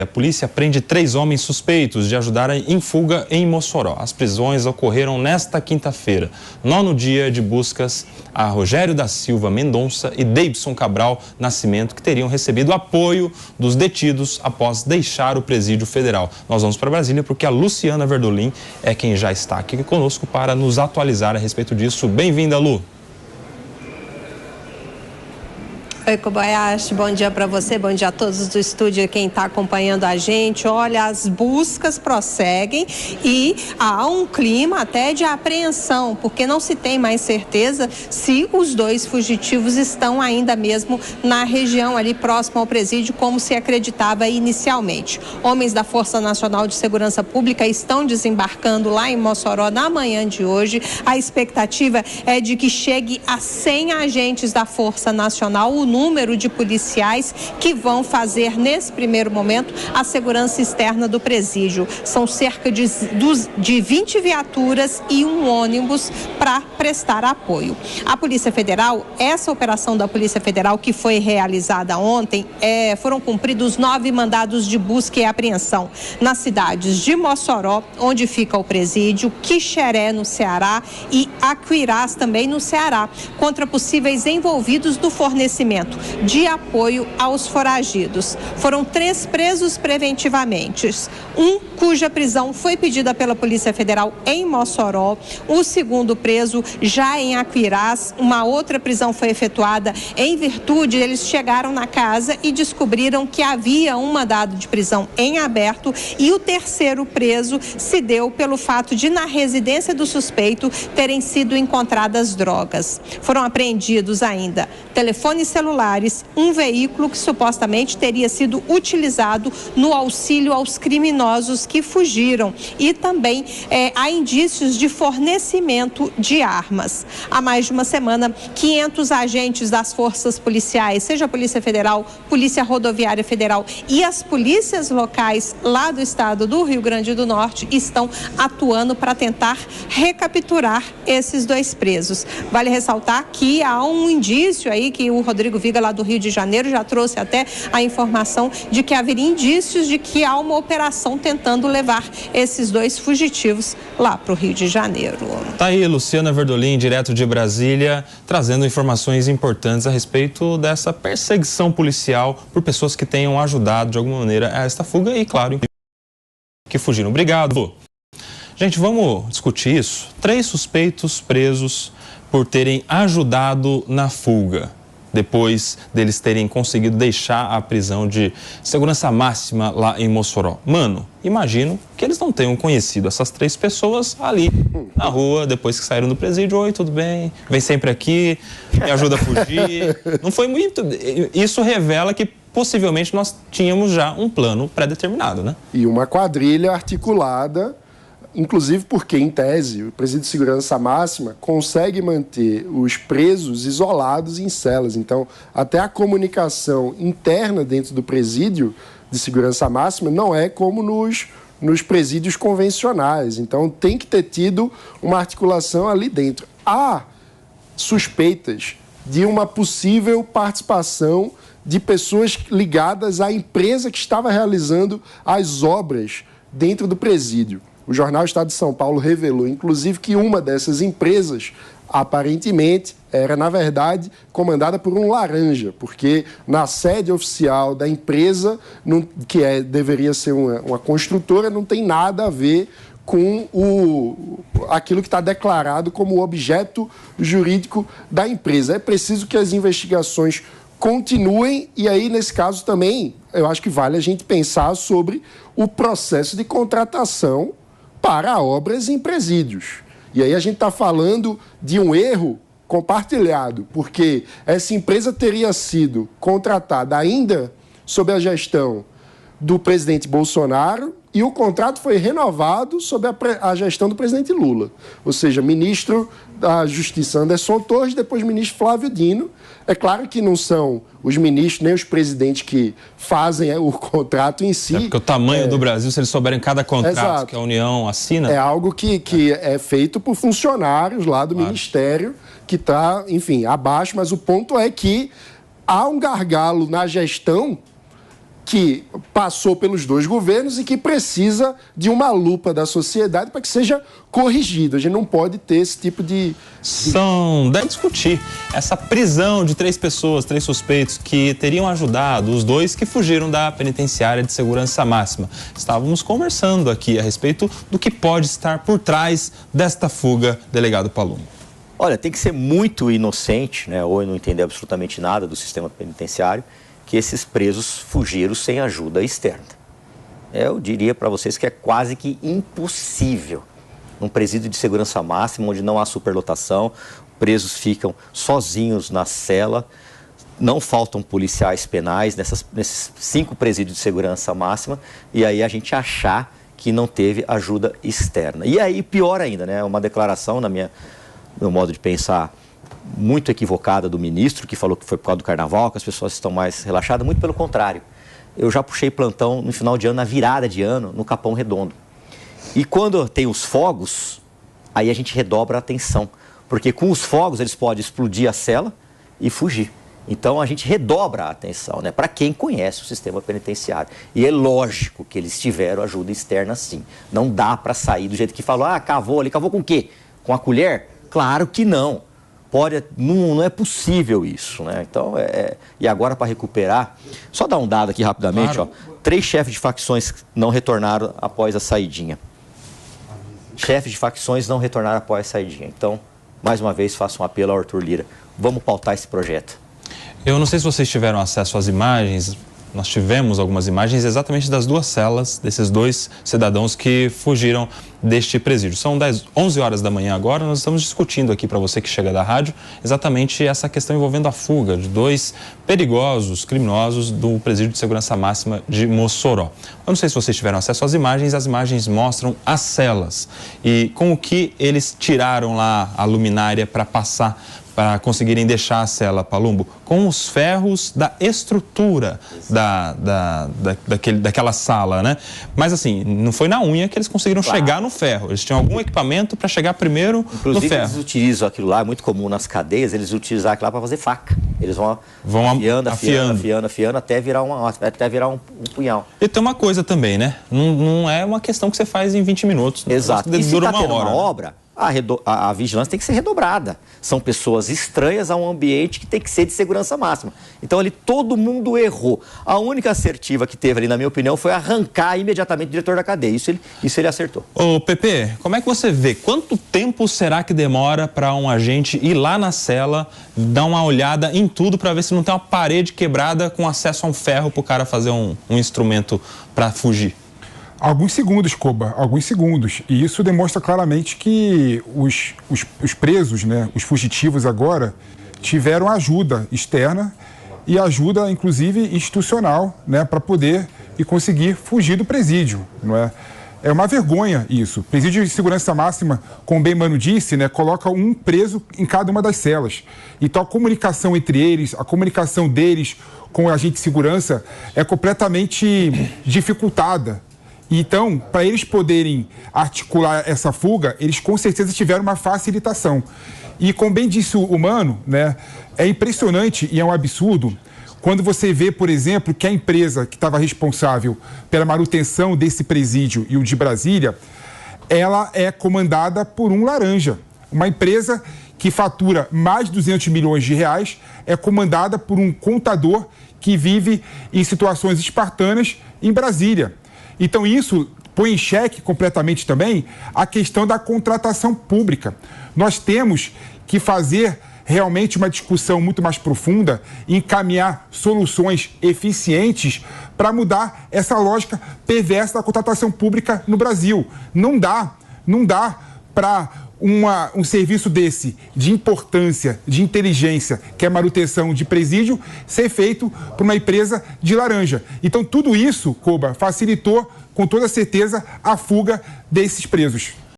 A polícia prende 3 homens suspeitos de ajudarem em fuga em Mossoró. As prisões ocorreram nesta quinta-feira, 9º dia de buscas a Rogério da Silva Mendonça e Deibson Cabral Nascimento, que teriam recebido apoio dos detidos após deixar o presídio federal. Nós vamos para Brasília porque a Luciana Verdolim é quem já está aqui conosco para nos atualizar a respeito disso. Bem-vinda, Lu. Oi, Kobayashi, bom dia para você, bom dia a todos do estúdio, quem está acompanhando a gente. Olha, as buscas prosseguem e há um clima até de apreensão, porque não se tem mais certeza se os 2 fugitivos estão ainda mesmo na região ali próximo ao presídio, como se acreditava inicialmente. Homens da Força Nacional de Segurança Pública estão desembarcando lá em Mossoró na manhã de hoje. A expectativa é de que chegue a 100 agentes da Força Nacional, o número de policiais que vão fazer, nesse primeiro momento, a segurança externa do presídio. São cerca de 20 viaturas e um ônibus para prestar apoio. A Polícia Federal, essa operação da Polícia Federal que foi realizada ontem, foram cumpridos 9 mandados de busca e apreensão nas cidades de Mossoró, onde fica o presídio, Quixeré, no Ceará, e Aquiraz, também no Ceará, contra possíveis envolvidos no fornecimento de apoio aos foragidos. Foram 3 presos preventivamente, um cuja prisão foi pedida pela Polícia Federal em Mossoró, o segundo preso já em Aquiraz. Uma outra prisão foi efetuada em virtude, eles chegaram na casa e descobriram que havia um mandado de prisão em aberto, e o terceiro preso se deu pelo fato de, na residência do suspeito, terem sido encontradas drogas. Foram apreendidos ainda telefones celulares, um veículo que supostamente teria sido utilizado no auxílio aos criminosos que fugiram, e também há indícios de fornecimento de armas. Há mais de uma semana, 500 agentes das forças policiais, seja a Polícia Federal, Polícia Rodoviária Federal e as polícias locais lá do estado do Rio Grande do Norte, estão atuando para tentar recapturar esses 2 presos. Vale ressaltar que há um indício aí que o Rodrigo Viga, lá do Rio de Janeiro, já trouxe até a informação de que haveria indícios de que há uma operação tentando levar esses 2 fugitivos lá para o Rio de Janeiro. Tá aí, Luciana Verdolim, direto de Brasília, trazendo informações importantes a respeito dessa perseguição policial por pessoas que tenham ajudado de alguma maneira a esta fuga e, claro, que fugiram. Obrigado. Gente, vamos discutir isso. 3 suspeitos presos por terem ajudado na fuga, depois deles terem conseguido deixar a prisão de segurança máxima lá em Mossoró. Mano, imagino que eles não tenham conhecido essas 3 pessoas ali na rua, depois que saíram do presídio. Oi, tudo bem? Vem sempre aqui, me ajuda a fugir. Não foi muito... Isso revela que possivelmente nós tínhamos já um plano pré-determinado, né? E uma quadrilha articulada, inclusive porque, em tese, o presídio de segurança máxima consegue manter os presos isolados em celas. Então, até a comunicação interna dentro do presídio de segurança máxima não é como nos presídios convencionais. Então, tem que ter tido uma articulação ali dentro. Há suspeitas de uma possível participação de pessoas ligadas à empresa que estava realizando as obras dentro do presídio. O jornal Estado de São Paulo revelou, inclusive, que uma dessas empresas, aparentemente, era, na verdade, comandada por um laranja, porque na sede oficial da empresa, deveria ser uma construtora, não tem nada a ver com aquilo que está declarado como o objeto jurídico da empresa. É preciso que as investigações continuem e aí, nesse caso, também, eu acho que vale a gente pensar sobre o processo de contratação para obras em presídios. E aí a gente está falando de um erro compartilhado, porque essa empresa teria sido contratada ainda sob a gestão do presidente Bolsonaro e o contrato foi renovado sob a gestão do presidente Lula. Ou seja, ministro da Justiça Anderson Torres, depois ministro Flávio Dino. É claro que não são os ministros nem os presidentes que fazem o contrato em si. Porque o tamanho do Brasil, se eles souberem cada contrato Exato. Que a União assina... É algo que é feito por funcionários lá do Ministério, que está, enfim, abaixo. Mas o ponto é que há um gargalo na gestão que passou pelos 2 governos e que precisa de uma lupa da sociedade para que seja corrigido. A gente não pode ter esse tipo de... Deve discutir essa prisão de 3 pessoas, 3 suspeitos que teriam ajudado os 2 que fugiram da penitenciária de segurança máxima. Estávamos conversando aqui a respeito do que pode estar por trás desta fuga, delegado Palumbo. Olha, tem que ser muito inocente, né, ou não entender absolutamente nada do sistema penitenciário, que esses presos fugiram sem ajuda externa. Eu diria para vocês que é quase que impossível. Num presídio de segurança máxima, onde não há superlotação, presos ficam sozinhos na cela, não faltam policiais penais nesses 5 presídios de segurança máxima, e aí a gente achar que não teve ajuda externa. E aí, pior ainda, né? Uma declaração, meu modo de pensar, muito equivocada do ministro, que falou que foi por causa do carnaval, que as pessoas estão mais relaxadas. Muito pelo contrário. Eu já puxei plantão no final de ano, na virada de ano, no Capão Redondo. E quando tem os fogos, aí a gente redobra a atenção. Porque com os fogos eles podem explodir a cela e fugir. Então a gente redobra a atenção, né? Para quem conhece o sistema penitenciário. E é lógico que eles tiveram ajuda externa, sim. Não dá para sair do jeito que falou, cavou ali. Cavou com o quê? Com a colher? Claro que não. Não é possível isso, né? Então, e agora para recuperar, só dar um dado aqui rapidamente, claro. 3 chefes de facções não retornaram após a saidinha. Chefes de facções não retornaram após a saidinha. Então, mais uma vez, faço um apelo ao Arthur Lira. Vamos pautar esse projeto. Eu não sei se vocês tiveram acesso às imagens. Nós tivemos algumas imagens exatamente das 2 celas desses 2 cidadãos que fugiram deste presídio. São 11 horas da manhã agora, nós estamos discutindo aqui para você que chega da rádio exatamente essa questão envolvendo a fuga de 2 perigosos criminosos do presídio de segurança máxima de Mossoró. Eu não sei se vocês tiveram acesso às imagens, as imagens mostram as celas e com o que eles tiraram lá a luminária para passar, para conseguirem deixar a cela, Palumbo, com os ferros da estrutura daquela sala, né? Mas assim, não foi na unha que eles conseguiram chegar no ferro. Eles tinham algum equipamento para chegar primeiro no ferro. Eles utilizam aquilo lá, é muito comum nas cadeias, eles utilizam aquilo lá para fazer faca. Eles vão afiando até virar um punhal. E tem uma coisa também, né? Não é uma questão que você faz em 20 minutos. Exato. E se está tendo uma obra, a vigilância tem que ser redobrada. São pessoas estranhas a um ambiente que tem que ser de segurança máxima. Então ali todo mundo errou. A única assertiva que teve ali, na minha opinião, foi arrancar imediatamente o diretor da cadeia. Isso ele acertou. Ô Pepe, como é que você vê? Quanto tempo será que demora para um agente ir lá na cela, dar uma olhada em tudo para ver se não tem uma parede quebrada com acesso a um ferro para o cara fazer um instrumento para fugir? Alguns segundos, Koba, alguns segundos. E isso demonstra claramente que os presos, né, os fugitivos agora, tiveram ajuda externa e ajuda, inclusive, institucional, né, para poder e conseguir fugir do presídio, não é? É uma vergonha isso. Presídio de segurança máxima, como bem Mano disse, né, coloca um preso em cada uma das celas. Então a comunicação entre eles, a comunicação deles com o agente de segurança é completamente dificultada. Então, para eles poderem articular essa fuga, eles com certeza tiveram uma facilitação. E como bem disse o Mano, né, é impressionante e é um absurdo quando você vê, por exemplo, que a empresa que estava responsável pela manutenção desse presídio e o de Brasília, ela é comandada por um laranja. Uma empresa que fatura mais de 200 milhões de reais é comandada por um contador que vive em situações espartanas em Brasília. Então isso põe em xeque completamente também a questão da contratação pública. Nós temos que fazer realmente uma discussão muito mais profunda e encaminhar soluções eficientes para mudar essa lógica perversa da contratação pública no Brasil. Não dá para um serviço desse, de importância, de inteligência, que é a manutenção de presídio, ser feito por uma empresa de laranja. Então, tudo isso, Koba, facilitou, com toda certeza, a fuga desses presos.